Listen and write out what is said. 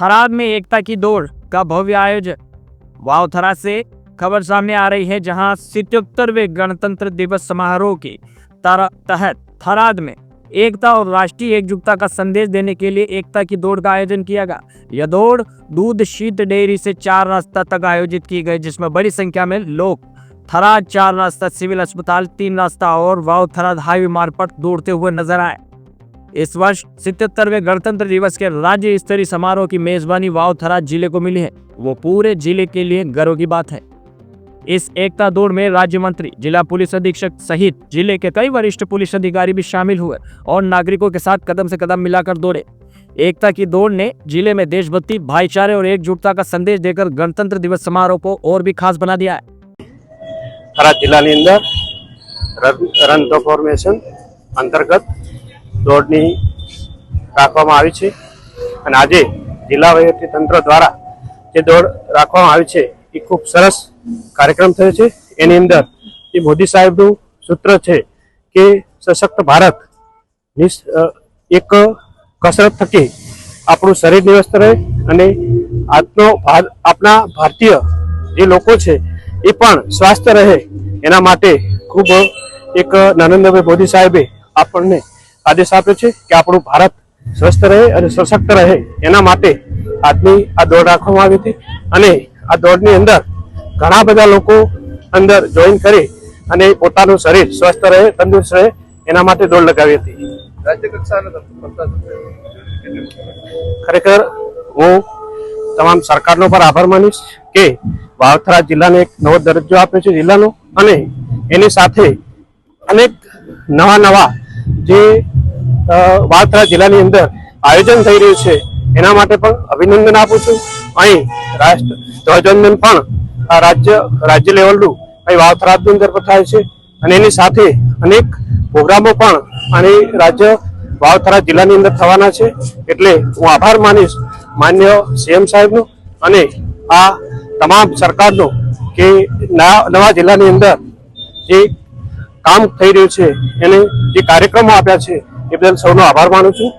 थराद में एकता की दौड़ का भव्य आयोजन। वाव थराद से खबर सामने आ रही है, जहां 77वें गणतंत्र दिवस समारोह के तहत थराद में एकता और राष्ट्रीय एकजुटता का संदेश देने के लिए एकता की दौड़ का आयोजन किया गया। यह दौड़ दूध शीत डेयरी से 4 रास्ता तक आयोजित की गई, जिसमें बड़ी संख्या में लोग थराद 4 रास्ता सिविल अस्पताल 3 रास्ता और वाव थराद हाईवे मार्ग पर दौड़ते हुए नजर आए। इस वर्ष 77वें गणतंत्र दिवस के राज्य स्तरीय समारोह की मेजबानी वाव थराद जिले को मिली है। वो पूरे जिले के लिए गर्व की बात है। इस एकता दौड़ में राज्य मंत्री, जिला पुलिस अधीक्षक सहित जिले के कई वरिष्ठ पुलिस अधिकारी भी शामिल हुए और नागरिकों के साथ कदम से कदम मिलाकर दौड़े। एकता की दौड़ ने जिले में देशभक्ति, भाईचारे और एकजुटता का संदेश देकर गणतंत्र दिवस समारोह को और भी खास बना दिया है। थराद जिल्लाની અંદર રન ધ ફોર્મેશન અંતર્ગત દોડની રાખવામાં આવી છે અને આજે જિલ્લા વહીવટી તંત્ર દ્વારા જે દોડ રાખવામાં આવી છે એ ખૂબ સરસ કાર્યક્રમ થયો છે। એની અંદર જે મોદી સાહેબનું સૂત્ર છે કે સશક્ત ભારત એક કસરત થકી આપણું શરીર નિવસ્ત રહે અને આપણા ભારતીય જે લોકો છે એ પણ સ્વાસ્થ્ય રહે એના માટે ખૂબ એક નરેન્દ્રભાઈ મોદી સાહેબે આપણને આદેશ આપ્યો છે કે આપણું ભારત સ્વસ્થ રહે અને સશક્ત રહે એના માટે આજની આ દોડ રાખવામાં આવી હતી અને આ દોડની અંદર ઘણા બધા લોકો અંદર જોઈન કરી અને પોતાનું શરીર સ્વસ્થ રહે, તંદુરસ્ત રહે એના માટે દોડ લગાવી હતી। રાજ્ય કક્ષાના ખરેખર હું તમામ સરકારનો પર આભાર માનીશ કે વાવ થરાદ જિલ્લાને એક નવો દરજ્જો આપ્યો છે જિલ્લાનો અને એની સાથે અનેક નવા જે વાવ થરાદ જિલ્લાની અંદર આયોજન થઈ રહ્યું છે એના માટે પણ અભિનંદન આપું છું। અહીં રાષ્ટ્ર ધ્વજવંદન પણ રાજ્ય લેવલનું અહીં વાવ થરાદની અંદર થાય છે અને એની સાથે અનેક પ્રોગ્રામો પણ અને રાજ્ય વાવ થરાદ જિલ્લાની અંદર થવાના છે। એટલે હું આભાર માનીશ માન્ય સીએમ સાહેબનો અને આ તમામ સરકારનો કે નવા જિલ્લાની અંદર જે કામ થઈ રહ્યું છે એને જે કાર્યક્રમો આપ્યા છે એ બદલ સૌનો આભાર માનું છું।